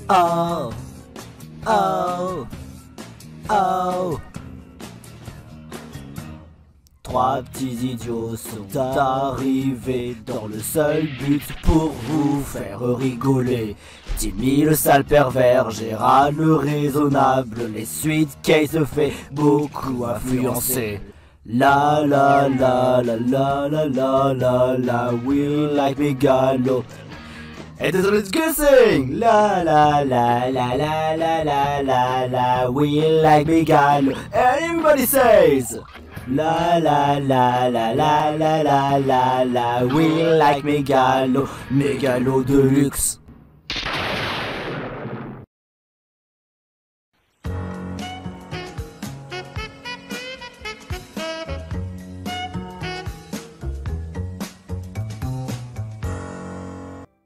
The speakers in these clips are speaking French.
Oh, oh, oh. Trois petits idiots sont arrivés dans le seul but pour vous faire rigoler. Timmy le sale pervers, Gérard le raisonnable, les suites Case se fait beaucoup influencer. La la la la la la la la la, we like Megalo. Et désolé de guessing! La la la la la la la la la, we like Megalo. And everybody says! La la la la la la la la la, we like Megalo, Megalo de luxe.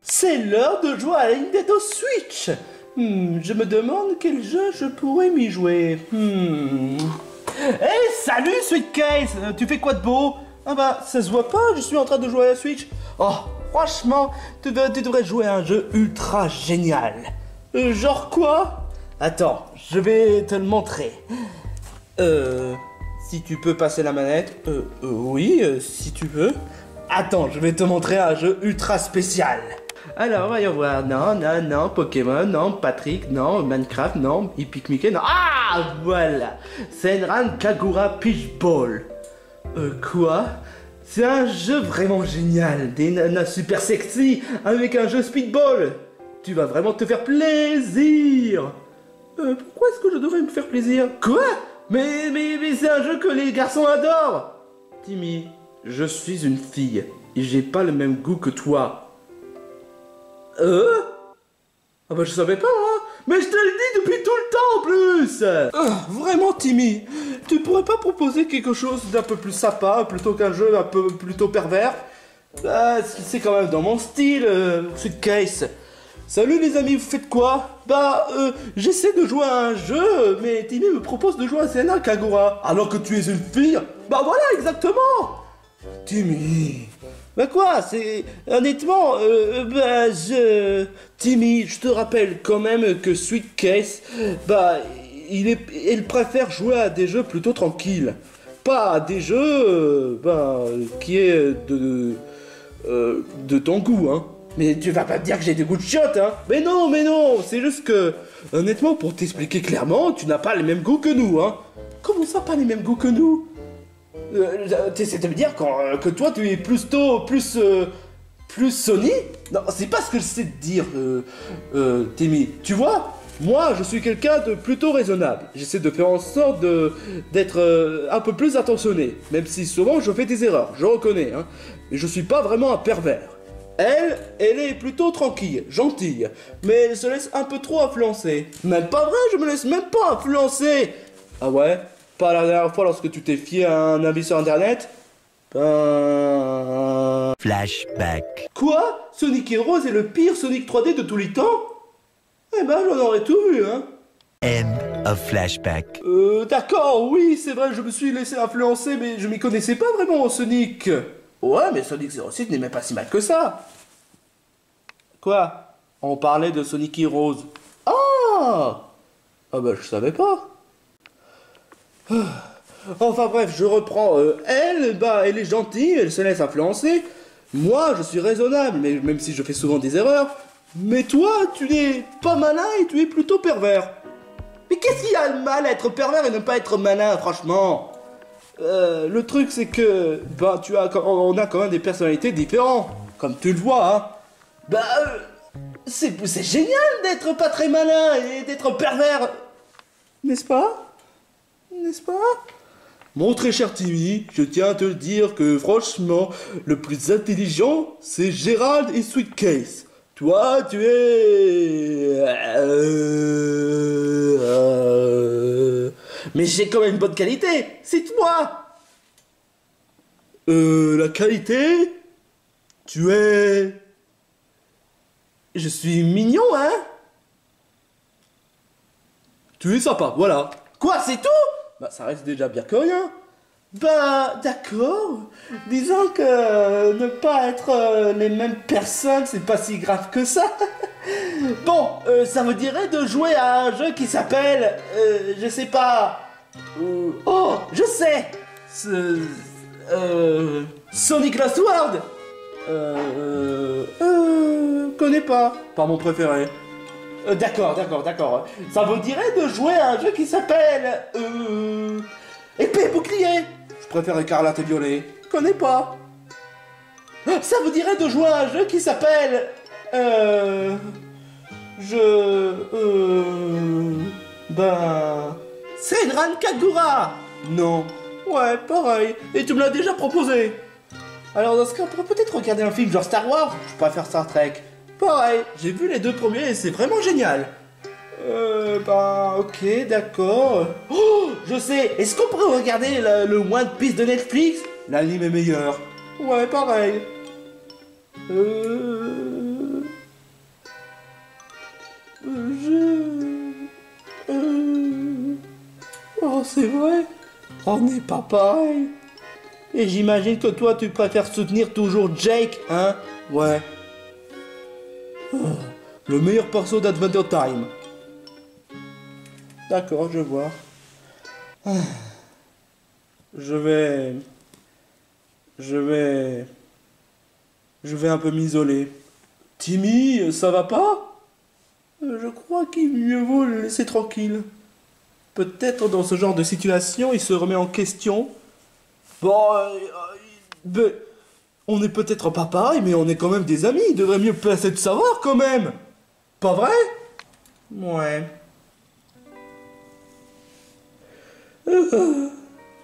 C'est l'heure de jouer à la Nintendo Switch. Je me demande quel jeu je pourrais m'y jouer. Hey, salut Sweet Case, tu fais quoi de beau? Ah bah, ça se voit pas, je suis en train de jouer à la Switch. Oh, franchement, tu devrais jouer à un jeu ultra génial. Genre quoi? Attends, je vais te le montrer. Si tu peux passer la manette. Oui, si tu veux. Attends, je vais te montrer un jeu ultra spécial. Alors, voyons voir. Non, Pokémon, non, Patrick, non, Minecraft, non, Epic Mickey, non. Ah, voilà. Senran Kagura Peach Ball. Quoi? C'est un jeu vraiment génial. Des nanas super sexy avec un jeu speedball. Tu vas vraiment te faire plaisir. Pourquoi est-ce que je devrais me faire plaisir? Quoi? Mais c'est un jeu que les garçons adorent. Timmy, je suis une fille et j'ai pas le même goût que toi. Ah bah je savais pas, hein. Mais je te le dis depuis tout le temps en plus. Vraiment Timmy, tu pourrais pas proposer quelque chose d'un peu plus sympa plutôt qu'un jeu un peu plutôt pervers? C'est quand même dans mon style, Sweet Case. Salut les amis, vous faites quoi? J'essaie de jouer à un jeu, mais Timmy me propose de jouer à Senran Kagura, alors que tu es une fille. Bah voilà, exactement. Timmy. Bah quoi, c'est... Honnêtement, Timmy, je te rappelle quand même que Sweet Case, il préfère jouer à des jeux plutôt tranquilles. Pas à des jeux, qui est de ton goût, hein. Mais tu vas pas me dire que j'ai des goûts de chiottes, hein. Mais non, c'est juste que... Honnêtement, pour t'expliquer clairement, tu n'as pas les mêmes goûts que nous, hein. Comment ça, pas les mêmes goûts que nous? C'est de me dire que toi tu es plus Sony? Non, c'est pas ce que je sais te dire, Timmy. Tu vois, moi je suis quelqu'un de plutôt raisonnable. J'essaie de faire en sorte d'être un peu plus attentionné. Même si souvent je fais des erreurs, je reconnais, hein. Mais je suis pas vraiment un pervers. Elle est plutôt tranquille, gentille. Mais elle se laisse un peu trop influencer. Même pas vrai, je me laisse même pas influencer. Ah ouais? Pas la dernière fois lorsque tu t'es fié à un avis sur internet? Flashback. Quoi? Sonic Heroes est le pire Sonic 3D de tous les temps? Eh ben j'en aurais tout vu, hein. End of flashback. D'accord, oui, c'est vrai, je me suis laissé influencer, mais je m'y connaissais pas vraiment en Sonic. Ouais, mais Sonic 06 n'est même pas si mal que ça. Quoi? On parlait de Sonic Heroes. Ah! Ah bah je savais pas. Enfin bref, je reprends. Elle est gentille, elle se laisse influencer. Moi, je suis raisonnable, mais même si je fais souvent des erreurs. Mais toi, tu n'es pas malin et tu es plutôt pervers. Mais qu'est-ce qu'il y a de mal à être pervers et ne pas être malin, franchement? Le truc, c'est que, on a quand même des personnalités différentes, comme tu le vois, hein. C'est génial d'être pas très malin et d'être pervers, n'est-ce pas? N'est-ce pas? Mon très cher Timmy, je tiens à te dire que franchement, le plus intelligent, c'est Gérald et Sweet Case. Toi, tu es... Mais j'ai quand même une bonne qualité, cite-moi. La qualité? Tu es... Je suis mignon, hein? Tu es sympa, voilà. Quoi, c'est tout? Ça reste déjà bien que rien. D'accord. Disons que ne pas être les mêmes personnes, c'est pas si grave que ça. Bon, ça vous dirait de jouer à un jeu qui s'appelle... je sais pas... oh, je sais. Sonic Lost World. Connais pas. Pas mon préféré. D'accord. Ça vous dirait de jouer à un jeu qui s'appelle... épée bouclier. Je préfère écarlate et violet. Connais pas. Ça vous dirait de jouer à un jeu qui s'appelle... Senran Kagura. Non. Ouais, pareil. Et tu me l'as déjà proposé. Alors dans ce cas, on pourrait peut-être regarder un film genre Star Wars. Je préfère Star Trek. Pareil, j'ai vu les 2 premiers et c'est vraiment génial. Ok, d'accord. Oh, je sais. Est-ce qu'on pourrait regarder le One Piece de Netflix? L'anime est meilleur. Ouais, pareil. Oh, c'est vrai. On n'est pas pareil. Et j'imagine que toi, tu préfères soutenir toujours Jake, hein? Ouais. Le meilleur perso d'Adventure Time. D'accord, je vois. Je vais un peu m'isoler. Timmy, ça va pas? Je crois qu'il mieux vaut le laisser tranquille. Peut-être dans ce genre de situation, il se remet en question. Bon, on est peut-être pas pareil, mais on est quand même des amis. Il devrait mieux passer de savoir quand même. Pas vrai? Ouais.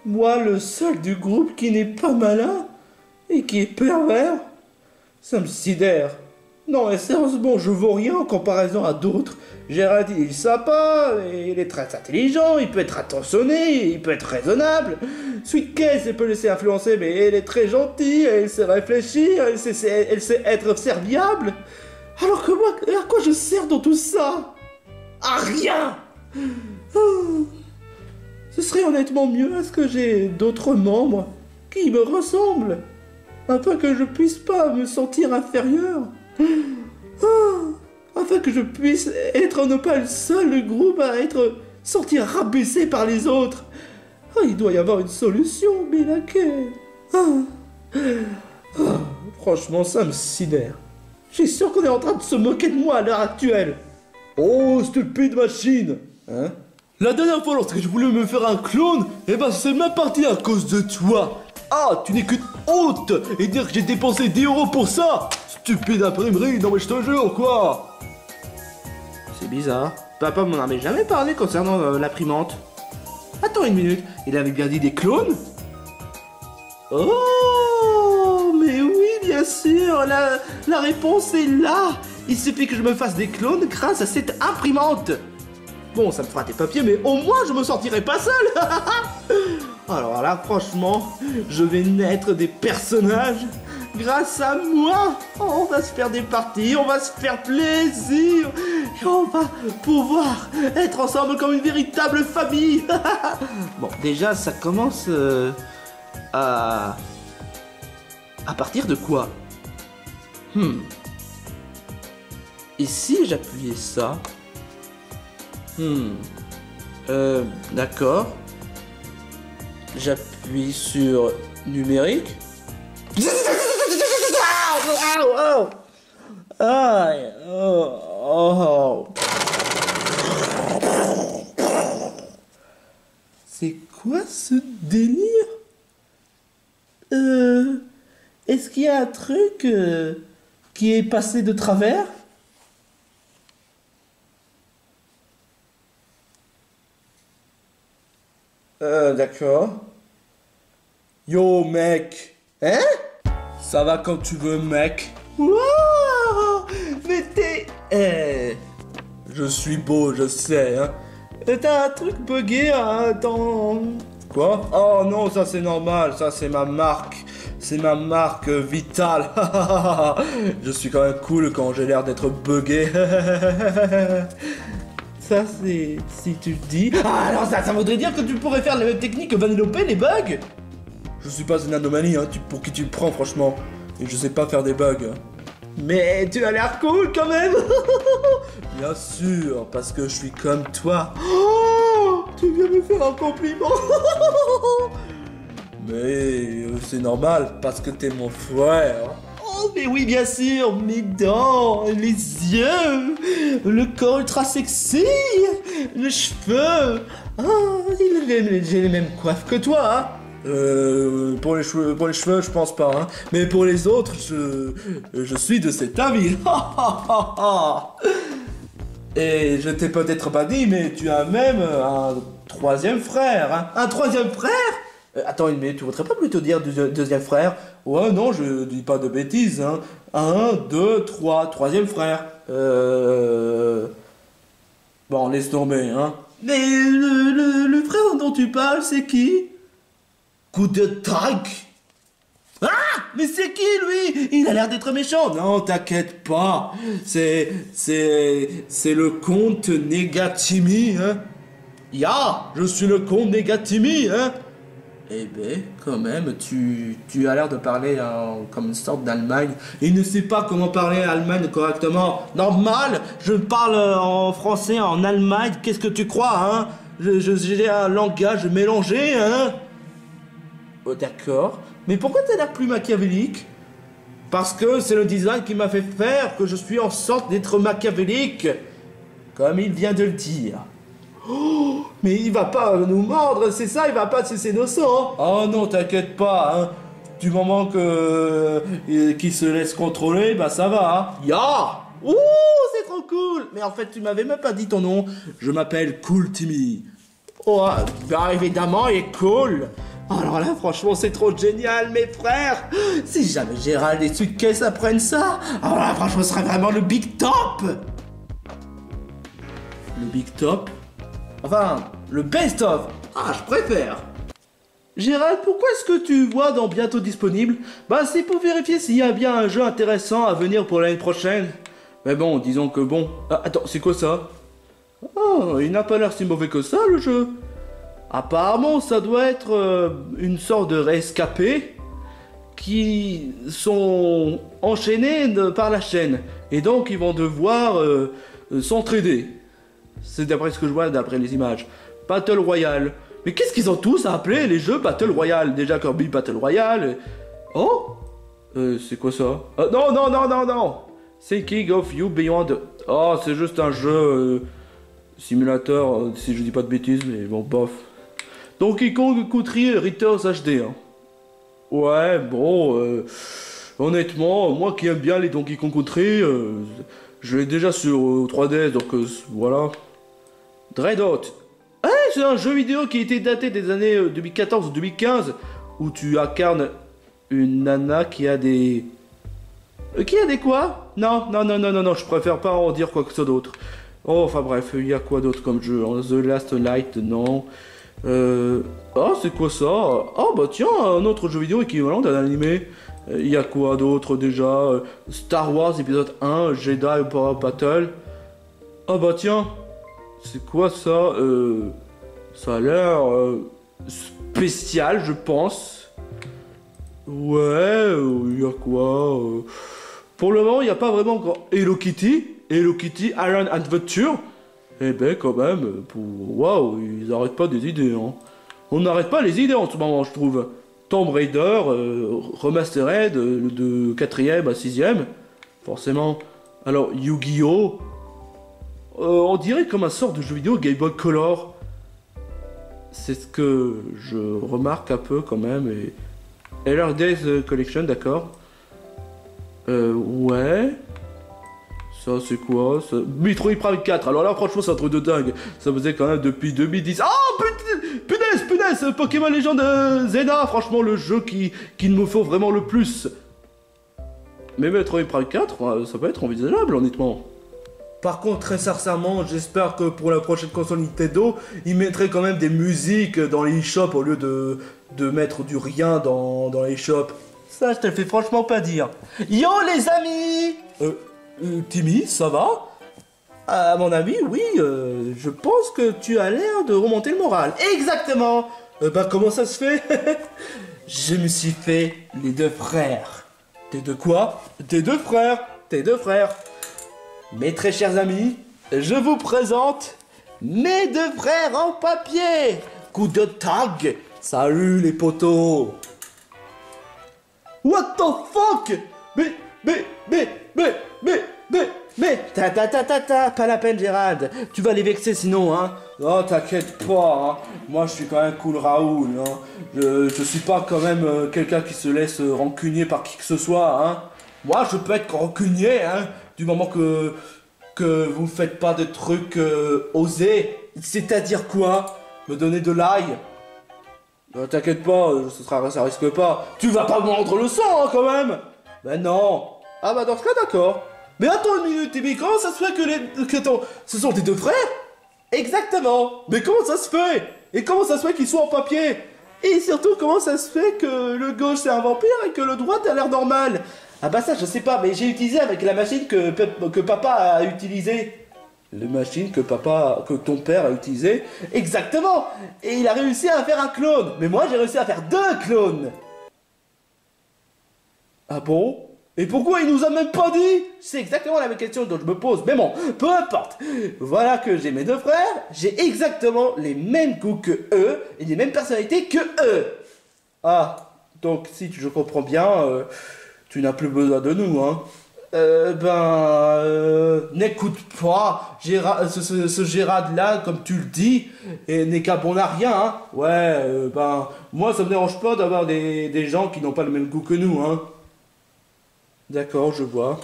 Moi, le seul du groupe qui n'est pas malin et qui est pervers, ça me sidère. Non, mais sérieusement, je vaux rien en comparaison à d'autres. Gérard, il est sympa, il est très intelligent, il peut être attentionné, il peut être raisonnable. Sweet Case, elle peut laisser influencer, mais elle est très gentille, elle sait réfléchir, elle sait être serviable. Alors que moi, à quoi je sers dans tout ça? À rien. Ce serait honnêtement mieux à ce que j'ai d'autres membres qui me ressemblent, afin que je puisse pas me sentir inférieur. Afin que je puisse être non pas le seul groupe à être sentir rabaissé par les autres. Il doit y avoir une solution, mais laquelle? Franchement, ça me sidère. Je suis sûr qu'on est en train de se moquer de moi à l'heure actuelle. Oh, stupide machine, hein? La dernière fois, lorsque je voulais me faire un clone, c'est même parti à cause de toi. Ah, tu n'es qu'une honte. Et dire que j'ai dépensé 10 € pour ça. Stupide imprimerie, non mais je te jure, quoi. C'est bizarre. Papa m'en avait jamais parlé concernant l'imprimante. Attends une minute, il avait bien dit des clones? Oh, mais oui, bien sûr, la réponse est là. Il suffit que je me fasse des clones grâce à cette imprimante. Bon, ça me fera des papiers, mais au moins je me sentirai pas seul. Alors là, franchement, je vais naître des personnages grâce à moi. On va se faire des parties, on va se faire plaisir. Et on va pouvoir être ensemble comme une véritable famille. Bon, déjà, ça commence à partir de quoi? Et si j'appuyais ça? D'accord. J'appuie sur numérique. C'est quoi ce délire? Est-ce qu'il y a un truc qui est passé de travers? D'accord. Yo, mec. Hein? Ça va quand tu veux, mec. Wow! Mais t'es... Je suis beau, je sais, hein. T'as un truc bugué, hein, dans... Quoi? Oh non, ça c'est normal, ça c'est ma marque. C'est ma marque vitale. Je suis quand même cool quand j'ai l'air d'être bugué. Ça c'est... si tu le dis... Ah alors ça voudrait dire que tu pourrais faire la même technique que Vanellope, les bugs? Je suis pas une anomalie, hein, pour qui tu me prends franchement. Et je sais pas faire des bugs. Mais tu as l'air cool quand même. Bien sûr, parce que je suis comme toi. Oh, tu viens me faire un compliment. Mais c'est normal, parce que t'es mon frère. Oh, mais oui, bien sûr, mes dents, les yeux, le corps ultra sexy, les cheveux. Oh, j'ai les mêmes coiffes que toi, hein. Pour les cheveux, je pense pas, hein. Mais pour les autres, je suis de cet avis. Et je t'ai peut-être pas dit, mais tu as même un troisième frère, hein. Un troisième frère? Attends une minute, tu voudrais pas plutôt dire deuxième frère? Ouais, non, je dis pas de bêtises, hein. Un, deux, trois, troisième frère. Bon, laisse tomber, hein. Mais le frère dont tu parles, c'est qui? Coup de tac. Ah! Mais c'est qui, lui? Il a l'air d'être méchant. Non, t'inquiète pas. C'est le comte Negatimi, hein. Je suis le comte Negatimi, hein. Eh ben, quand même, tu as l'air de parler comme une sorte d'Allemagne. Il ne sait pas comment parler Allemagne correctement. Normal, je parle en français, en Allemagne, qu'est-ce que tu crois, hein? J'ai un langage mélangé, hein? Oh, d'accord. Mais pourquoi t'as l'air plus machiavélique? Parce que c'est le design qui m'a fait faire que je suis en sorte d'être machiavélique. Comme il vient de le dire. Oh, mais il va pas nous mordre, c'est ça, il va pas sucer nos sangs. Oh non, t'inquiète pas, hein. Du moment qu'il se laisse contrôler, bah ça va, hein. Ouh, c'est trop cool. Mais en fait, tu m'avais même pas dit ton nom. Je m'appelle Cool Timmy. Oh, bah évidemment, il est cool. Alors là, franchement, c'est trop génial, mes frères. Si jamais Gérald et Suitcase apprennent ça, alors là, franchement, ce serait vraiment le big top. Le big top? Enfin, le best of. Ah, je préfère. Gérald, pourquoi est-ce que tu vois dans bientôt disponible? Bah, c'est pour vérifier s'il y a bien un jeu intéressant à venir pour l'année prochaine. Mais bon, disons que bon... Ah, attends, c'est quoi ça? Oh, il n'a pas l'air si mauvais que ça, le jeu. Apparemment, ça doit être une sorte de rescapés qui sont enchaînés par la chaîne. Et donc, ils vont devoir s'entraider. C'est d'après ce que je vois, d'après les images. Battle Royale. Mais qu'est-ce qu'ils ont tous appelé les jeux Battle Royale? Déjà Kirby Battle Royale. Oh, c'est quoi ça? Non, non, non, non, non. Thinking of You Beyond. Oh, c'est juste un jeu simulateur, si je dis pas de bêtises, mais bon, bof. Donkey Kong Country Returns HD. Hein. Ouais, bon, honnêtement, moi qui aime bien les Donkey Kong Country, je l'ai déjà sur 3DS, donc voilà. Dreadout. Ah, c'est un jeu vidéo qui a été daté des années 2014 ou 2015, où tu incarnes une nana qui a des... Qui a des quoi? Non, non, non, non, non, non, je préfère pas en dire quoi que ce soit d'autre. Oh, enfin bref, il y a quoi d'autre comme jeu? The Last Light, non. Ah, c'est quoi ça? Ah, bah tiens, un autre jeu vidéo équivalent d'un animé. Il y a quoi d'autre déjà? Star Wars épisode 1, Jedi Power Battle. Ah, bah tiens, c'est quoi ça? Ça a l'air spécial, je pense. Ouais, il y a quoi? Pour le moment, il n'y a pas vraiment encore Hello Kitty Island Adventure. Eh ben, quand même, waouh, ils n'arrêtent pas des idées, hein. On n'arrête pas les idées en ce moment, je trouve. Tomb Raider, Remastered, de 4ème à 6ème, forcément. Alors, Yu-Gi-Oh! On dirait comme un sort de jeu vidéo Game Boy Color. C'est ce que je remarque un peu quand même. Et Elder Days Collection, d'accord. Ouais. Ça c'est quoi ça? Metroid Prime 4, alors là franchement c'est un truc de dingue. Ça faisait quand même depuis 2010. Oh punaise, Pokémon Legend Zelda, franchement le jeu qu'il me faut vraiment le plus. Mais Metroid Prime 4, ça peut être envisageable honnêtement. Par contre, très sincèrement, j'espère que pour la prochaine console Nintendo, ils mettraient quand même des musiques dans les shops au lieu de mettre du rien dans les shops. Ça, je te le fais franchement pas dire. Yo les amis! Timmy, ça va? À mon avis, oui, je pense que tu as l'air de remonter le moral. Exactement! Bah comment ça se fait? Je me suis fait les deux frères. Tes deux quoi? Tes deux frères? tes deux frères. Mes très chers amis, je vous présente mes deux frères en papier. Coup de tag. Salut les potos. What the fuck? Pas la peine Gérald, tu vas les vexer sinon, hein. Non, t'inquiète pas, hein. Moi je suis quand même cool Raoul, hein. Je suis pas quand même quelqu'un qui se laisse rancunier par qui que ce soit, hein. Moi je peux être rancunier, hein, du moment que vous faites pas de trucs osés. C'est-à-dire quoi? Me donner de l'ail? T'inquiète pas, ça risque pas. Tu vas pas mordre le sang, hein, quand même. Ben non. Ah bah dans ce cas, d'accord. Mais attends une minute, Timmy, comment ça se fait ce sont tes deux frères? Exactement. Mais comment ça se fait? Et comment ça se fait qu'ils soient en papier? Et surtout, comment ça se fait que le gauche c'est un vampire et que le droit a l'air normal? Ah bah ça, je sais pas, mais j'ai utilisé avec la machine que papa a utilisée. Les machines que ton père a utilisées. Exactement. Et il a réussi à faire un clone. Mais moi, j'ai réussi à faire 2 clones. Ah bon? Et pourquoi il nous a même pas dit? C'est exactement la même question dont je me pose. Mais bon, peu importe. Voilà que j'ai mes deux frères. J'ai exactement les mêmes goûts que eux. Et les mêmes personnalités que eux. Ah, donc si je comprends bien, tu n'as plus besoin de nous, hein. N'écoute pas, ce Gérard-là, comme tu le dis, n'est qu'un bon à rien, hein. Ouais, moi ça me dérange pas d'avoir des gens qui n'ont pas le même goût que nous, hein. D'accord, je vois.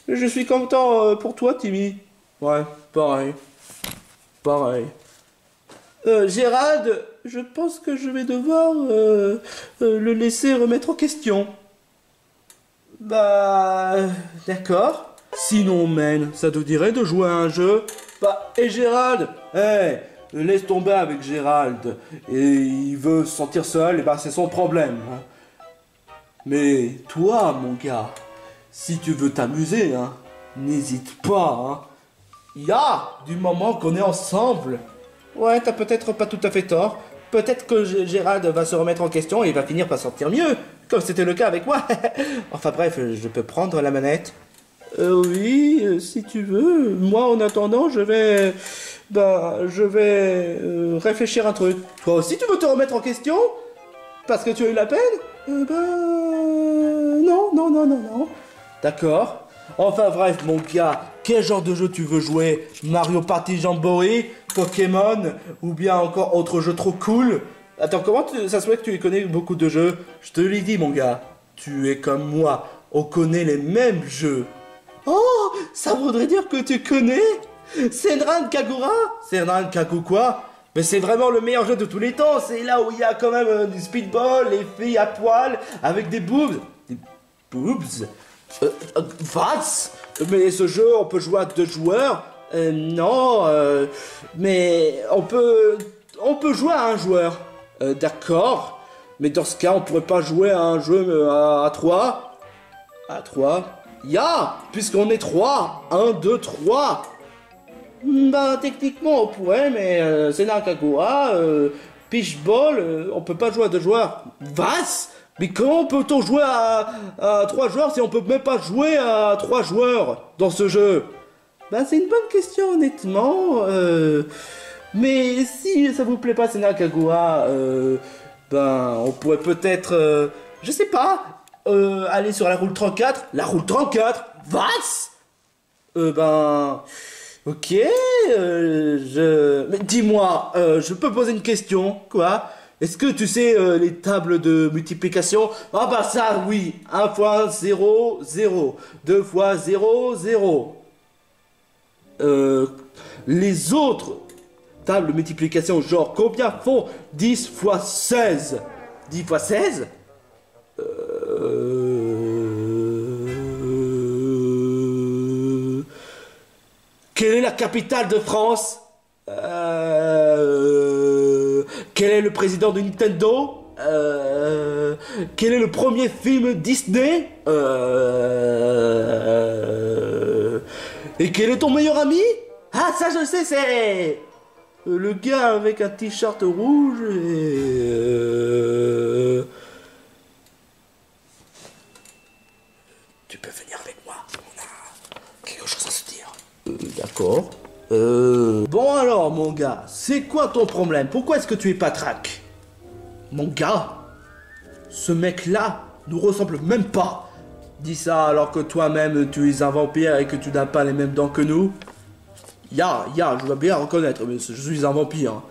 Je suis content pour toi, Timmy. Ouais, pareil. Pareil. Gérald, je pense que je vais devoir le laisser remettre en question. Bah, d'accord. Sinon, man, ça te dirait de jouer à un jeu? Et Gérald? Laisse tomber avec Gérald. Et il veut se sentir seul, et c'est son problème. Hein. Mais toi, mon gars, si tu veux t'amuser, hein, n'hésite pas. Hein. Du moment qu'on est ensemble. Ouais, t'as peut-être pas tout à fait tort. Peut-être que Gérald va se remettre en question et il va finir par sortir mieux. Comme c'était le cas avec moi. Enfin bref, je peux prendre la manette. Oui, si tu veux. Moi, en attendant, je vais réfléchir un truc. Toi aussi, tu veux te remettre en question? Parce que tu as eu la peine? Non. D'accord. Enfin bref, mon gars, quel genre de jeu tu veux jouer? Mario Party Jamboree, Pokémon, ou bien encore autre jeu trop cool? Attends, comment ça se fait que tu connais beaucoup de jeux? Je te l'ai dit, mon gars. Tu es comme moi. On connaît les mêmes jeux. Oh, ça voudrait dire que tu connais Senran Kagura? Senran Kagu quoi? Mais c'est vraiment le meilleur jeu de tous les temps. C'est là où il y a quand même du speedball, les filles à poil, avec des boobs. Des boobs? What? Mais ce jeu, on peut jouer à 2 joueurs? Non, mais on peut jouer à un joueur. D'accord, mais dans ce cas, on pourrait pas jouer à un jeu à 3. À 3? Puisqu'on est 3. 1, 2, 3. Techniquement, on pourrait, mais c'est Nakagura, Pitchball, on peut pas jouer à 2 joueurs. Vas? Mais comment peut-on jouer à 3 joueurs si on peut même pas jouer à 3 joueurs dans ce jeu? C'est une bonne question, honnêtement. Mais si ça vous plaît pas, c'est Nakagura, on pourrait peut-être, je sais pas, aller sur la route 34. La route 34? Vas? Ok, mais dis-moi, je peux poser une question, quoi? Est-ce que tu sais les tables de multiplication? Ça, oui. 1 fois 0, 0. 2 fois 0, 0. Les autres tables de multiplication, genre combien font 10 fois 16? 10 fois 16? Quelle est la capitale de France? Quel est le président de Nintendo? Quel est le premier film Disney? Et quel est ton meilleur ami? Ah, ça je sais, c'est le gars avec un t-shirt rouge et tu peux venir avec moi. On a quelque chose à se dire. D'accord. Bon alors, mon gars, c'est quoi ton problème? Pourquoi est-ce que tu es patraque? Mon gars, ce mec-là nous ressemble même pas. Dis ça alors que toi-même tu es un vampire et que tu n'as pas les mêmes dents que nous. Je dois bien reconnaître, mais je suis un vampire.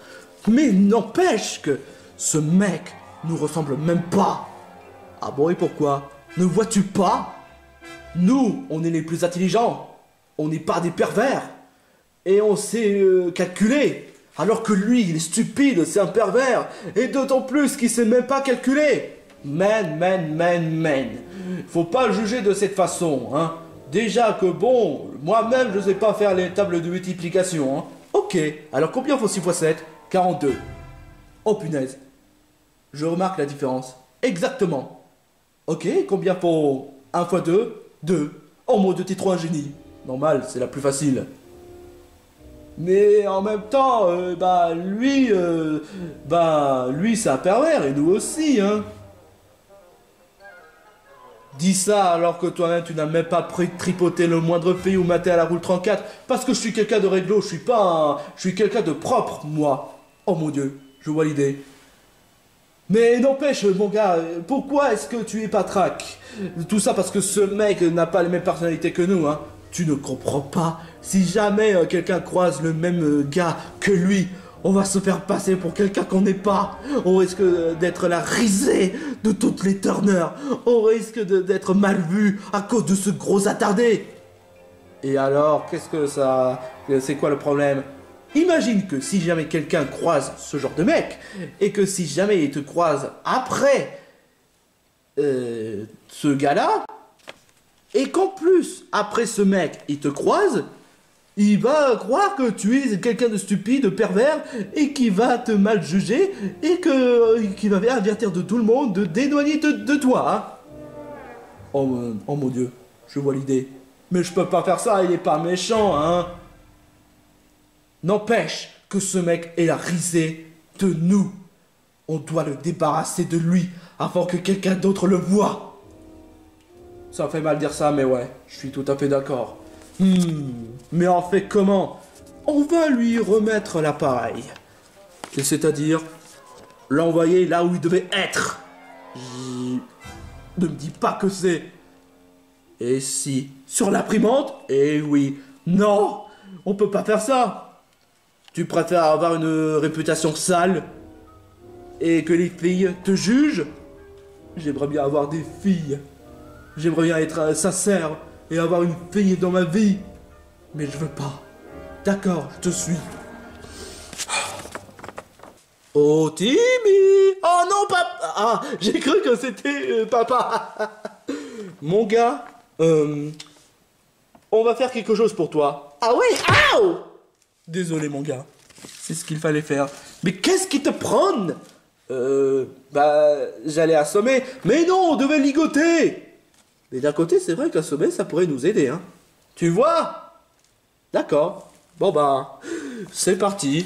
Mais n'empêche que ce mec nous ressemble même pas. Ah bon, et pourquoi? Ne vois-tu pas? Nous, on est les plus intelligents. On n'est pas des pervers. Et on sait calculer. Alors que lui, il est stupide, c'est un pervers. Et d'autant plus qu'il sait même pas calculer. Man. Faut pas le juger de cette façon, hein. Déjà que bon, moi-même je sais pas faire les tables de multiplication, hein. Ok, alors combien faut 6 x 7? 42. Oh punaise. Je remarque la différence. Exactement. Ok, combien faut 1 x 2? 2. Oh mon dieu, t'es trop un génie. Normal, c'est la plus facile. Mais en même temps, lui c'est un pervers et nous aussi, hein. Dis ça alors que toi-même tu n'as même pas tripoté le moindre fille ou maté à la roule 34 parce que je suis quelqu'un de réglo, je suis quelqu'un de propre, moi. Oh mon dieu, je vois l'idée. Mais n'empêche, mon gars, pourquoi est-ce que tu es patraque? Tout ça parce que ce mec n'a pas les mêmes personnalités que nous, hein. Tu ne comprends pas. Si jamais quelqu'un croise le même gars que lui, on va se faire passer pour quelqu'un qu'on n'est pas. On risque d'être la risée de toutes les Turner. On risque d'être mal vu à cause de ce gros attardé. Et alors, c'est quoi le problème? Imagine que si jamais quelqu'un croise ce genre de mec, et que si jamais il te croise après ce gars-là, et qu'en plus, après ce mec, il te croise, il va croire que tu es quelqu'un de stupide, de pervers, et qui va te mal juger, et qui va avertir de tout le monde de d'éloigner de toi. Hein. Oh mon dieu, je vois l'idée. Mais je peux pas faire ça, il est pas méchant, hein. N'empêche que ce mec est la risée de nous. On doit le débarrasser de lui avant que quelqu'un d'autre le voie. Ça fait mal dire ça, mais ouais, je suis tout à fait d'accord. Mais en fait comment? On va lui remettre l'appareil. C'est-à-dire l'envoyer là où il devait être. Ne me dis pas que c'est... Et si? Sur l'imprimante? Eh oui. Non, on peut pas faire ça. Tu préfères avoir une réputation sale et que les filles te jugent? J'aimerais bien avoir des filles. J'aimerais bien être sincère et avoir une fille dans ma vie. Mais je veux pas. D'accord, je te suis. Oh, Timmy! Oh non, papa! Ah, j'ai cru que c'était papa. Mon gars, on va faire quelque chose pour toi. Ah oui? Aouh! Désolé, mon gars. C'est ce qu'il fallait faire. Mais qu'est-ce qui te prend? J'allais assommer. Mais non, on devait ligoter. Mais d'un côté, c'est vrai qu'assommer, ça pourrait nous aider, hein. Tu vois? D'accord. Bon c'est parti.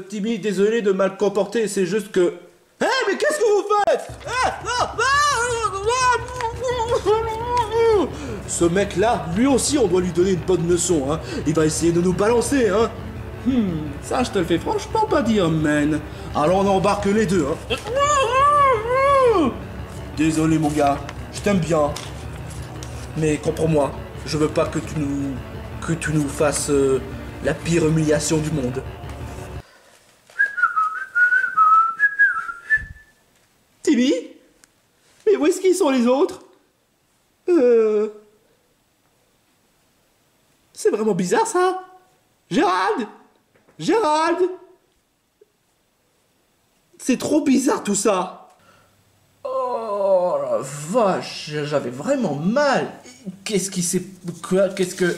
Timmy, désolé de mal comporter, c'est juste que... Hé, mais qu'est-ce que vous faites? Ce mec-là, lui aussi, on doit lui donner une bonne leçon, hein. Il va essayer de nous balancer, hein. Ça, je te le fais franchement pas dire, man. Alors on embarque les deux, hein. Désolé, mon gars. Je t'aime bien. Mais comprends-moi, je veux pas que tu nous fasses la pire humiliation du monde. Timmy? Mais où est-ce qu'ils sont les autres? C'est vraiment bizarre ça. Gérald! C'est trop bizarre tout ça. Oh la vache, j'avais vraiment mal. Qu'est-ce qui s'est... Quoi? Qu'est-ce que...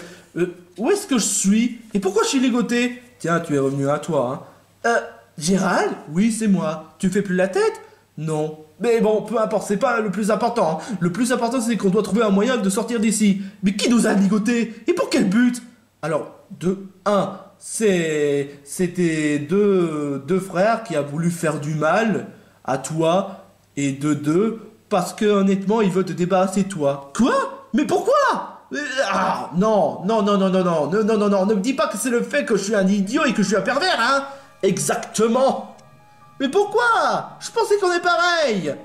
où est-ce que je suis? Et pourquoi je suis ligoté? Tiens, tu es revenu à toi, hein. Gérald? Oui, c'est moi. Tu fais plus la tête? Non. Mais bon, peu importe, c'est pas le plus important. Hein. Le plus important, c'est qu'on doit trouver un moyen de sortir d'ici. Mais qui nous a ligotés? Et pour quel but? Alors, c'était deux frères qui a voulu faire du mal à toi. Et de deux, parce que honnêtement, il veut te débarrasser de toi. Quoi? Mais pourquoi? Ah, non, non, non, non, non, non, non, non, non, non, ne me dis pas que c'est le fait que je suis un idiot et que je suis un pervers, hein? Exactement. Mais pourquoi? Je pensais qu'on est pareil.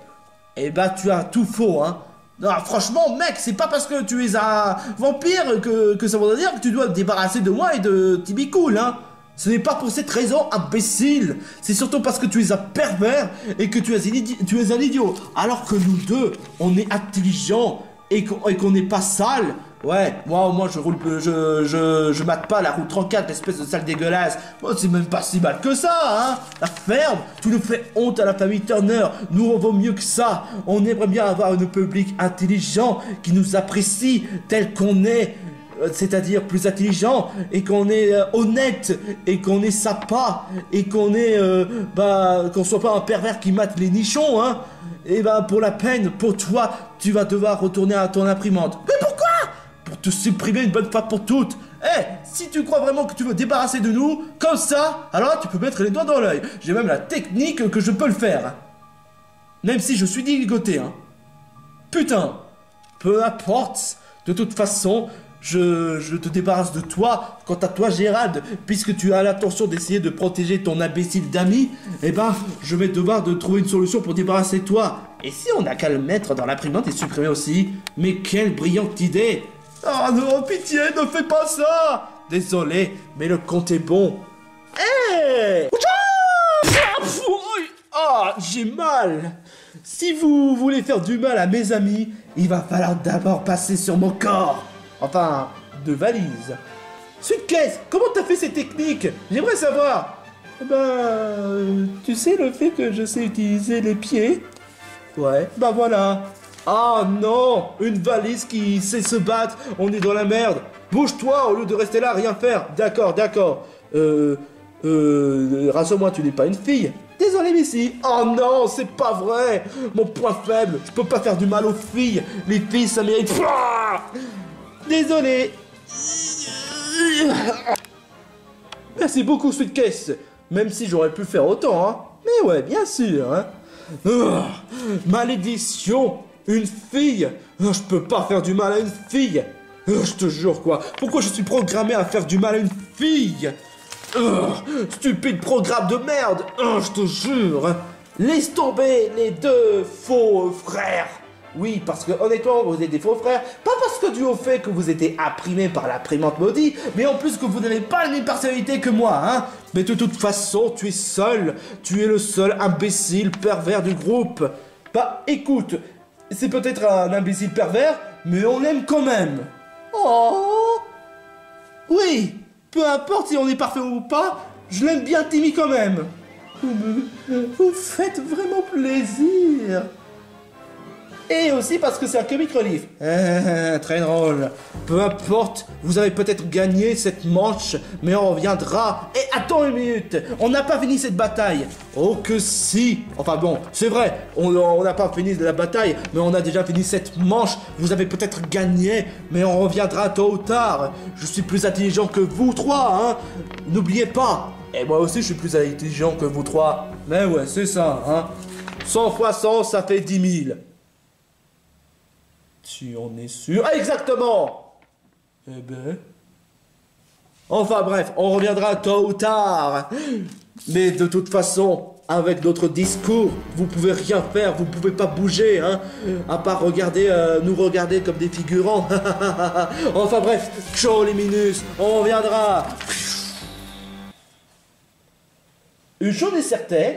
Eh ben, tu as tout faux, hein. Non, franchement, mec, c'est pas parce que tu es un vampire que ça veut dire que tu dois te débarrasser de moi et de Timmy Cool, hein. Ce n'est pas pour cette raison, imbécile. C'est surtout parce que tu es un pervers et que tu es un idiot. Alors que nous deux, on est intelligents et qu'on n'est pas sale. Ouais, moi au moins je mate pas la route 34, espèce de sale dégueulasse. Moi c'est même pas si mal que ça, hein. La ferme, tu nous fais honte à la famille Turner. Nous on vaut mieux que ça. On aimerait bien avoir un public intelligent qui nous apprécie tel qu'on est. C'est-à-dire plus intelligent et qu'on est honnête et qu'on est sympa et qu'on est qu'on soit pas un pervers qui mate les nichons, hein. Et pour la peine, pour toi, tu vas devoir retourner à ton imprimante. Mais pourquoi? Pour te supprimer une bonne fois pour toutes. Eh, si tu crois vraiment que tu veux débarrasser de nous, comme ça, alors là, tu peux mettre les doigts dans l'œil. J'ai même la technique que je peux le faire. Même si je suis déligoté, hein. Putain, peu importe, de toute façon, je te débarrasse de toi. Quant à toi, Gérald, puisque tu as l'intention d'essayer de protéger ton imbécile d'ami, je vais devoir de trouver une solution pour débarrasser de toi. Et si on n'a qu'à le mettre dans l'imprimante et supprimer aussi? Mais quelle brillante idée! Oh non, pitié, ne fais pas ça! Désolé, mais le compte est bon. Hé! Ah, j'ai mal! Si vous voulez faire du mal à mes amis, il va falloir d'abord passer sur mon corps. Enfin, de valise. Suitcase, comment t'as fait ces techniques? J'aimerais savoir. Tu sais le fait que je sais utiliser les pieds? Ouais, voilà. Ah non, une valise qui sait se battre, on est dans la merde. Bouge-toi au lieu de rester là à rien faire. D'accord. Rassure-moi, tu n'es pas une fille. Désolé, Missy. Oh non, c'est pas vrai. Mon point faible, je peux pas faire du mal aux filles. Les filles, ça mérite. Désolé. Merci beaucoup, Suitcase. Même si j'aurais pu faire autant, hein. Mais ouais, bien sûr, hein. Malédiction. Une fille. Je peux pas faire du mal à une fille. Je te jure, quoi. Pourquoi je suis programmé à faire du mal à une fille? Stupide programme de merde. Je te jure. Laisse tomber les deux faux frères. Oui, parce que honnêtement, vous êtes des faux frères. Pas parce que dû au fait que vous étiez imprimé par l'imprimante maudite, mais en plus que vous n'avez pas la même personnalité que moi, hein. Mais de toute façon, tu es seul. Tu es le seul imbécile pervers du groupe. Écoute, c'est peut-être un imbécile pervers, mais on l'aime quand même. Oh. Oui, peu importe si on est parfait ou pas, je l'aime bien Timmy quand même. Vous faites vraiment plaisir. Et aussi parce que c'est un comic relief. Très drôle. Peu importe, vous avez peut-être gagné cette manche, mais on reviendra. Et attends une minute, on n'a pas fini cette bataille. Oh que si. Enfin bon, c'est vrai, on n'a pas fini la bataille, mais on a déjà fini cette manche. Vous avez peut-être gagné, mais on reviendra tôt ou tard. Je suis plus intelligent que vous trois, hein. N'oubliez pas. Et moi aussi, je suis plus intelligent que vous trois. Mais ouais, c'est ça, hein. 100 fois 100, ça fait 10 000. Tu en es sûr? Ah, exactement! Enfin bref, on reviendra tôt ou tard. Mais de toute façon, avec notre discours, vous pouvez rien faire, vous pouvez pas bouger, hein. À part nous regarder comme des figurants. Enfin bref, ciao les minus, on reviendra. Une chose est certaine,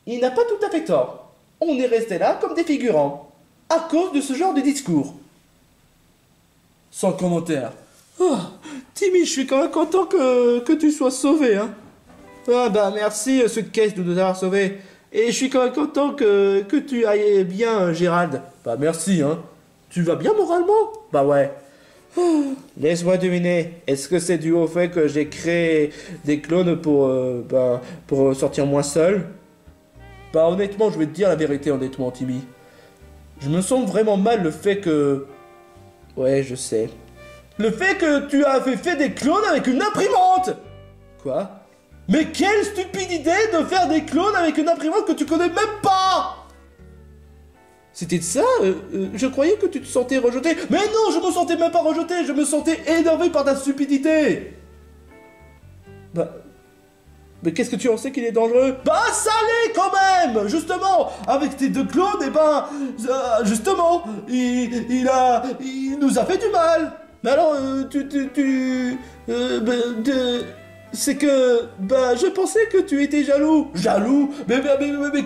il n'a pas tout à fait tort. On est resté là comme des figurants. À cause de ce genre de discours. Sans commentaire. Oh, Timmy, je suis quand même content que tu sois sauvé, hein. Ah merci, Suitcase, de nous avoir sauvés. Et je suis quand même content que tu ailles bien, Gérald. Merci, hein. Tu vas bien moralement? Ouais. Laisse-moi deviner. Est-ce que c'est dû au fait que j'ai créé des clones pour sortir moins seul? Honnêtement, je vais te dire la vérité, honnêtement, Timmy. Je me sens vraiment mal le fait que... Ouais, je sais. Le fait que tu avais fait des clones avec une imprimante! Quoi? Mais quelle stupide idée de faire des clones avec une imprimante que tu connais même pas! C'était de ça je croyais que tu te sentais rejeté. Mais non, je me sentais même pas rejeté, je me sentais énervé par ta stupidité. Bah... Mais qu'est-ce que tu en sais qu'il est dangereux? Bah ça l'est quand même. Justement, avec tes deux clones, et ben... justement, il nous a fait du mal. Mais alors, c'est que... Bah, je pensais que tu étais jaloux. Jaloux? Mais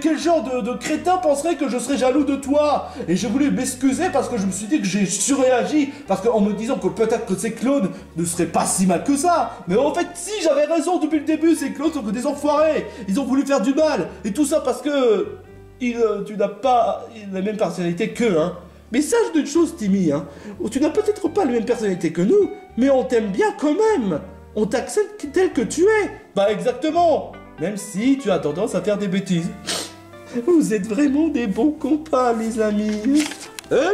quel genre de crétin penserait que je serais jaloux de toi? Et je voulais m'excuser parce que je me suis dit que j'ai surréagi. Parce qu'en me disant que peut-être que ces clones ne seraient pas si mal que ça. Mais en fait, si, j'avais raison depuis le début. Ces clones sont que des enfoirés. Ils ont voulu faire du mal. Et tout ça parce que... tu n'as pas la même personnalité qu'eux, hein. Mais sache d'une chose, Timmy, hein. Tu n'as peut-être pas la même personnalité que nous, mais on t'aime bien quand même. On t'accepte tel que tu es. Bah exactement. Même si tu as tendance à faire des bêtises. Vous êtes vraiment des bons compas, les amis.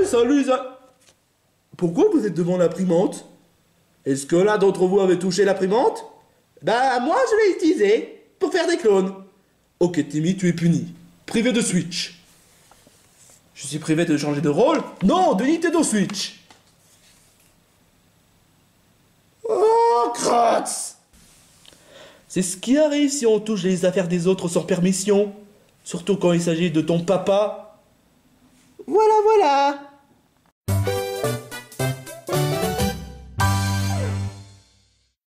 Salut, les amis. Pourquoi vous êtes devant l'imprimante? Est-ce que l'un d'entre vous avait touché l'imprimante? Bah moi, je l'ai utilisée pour faire des clones. Ok, Timmy, tu es puni. Privé de Switch. Je suis privé de changer de rôle? Non, de Nintendo Switch. Oh, Kratz! C'est ce qui arrive si on touche les affaires des autres sans permission. Surtout quand il s'agit de ton papa. Voilà, voilà.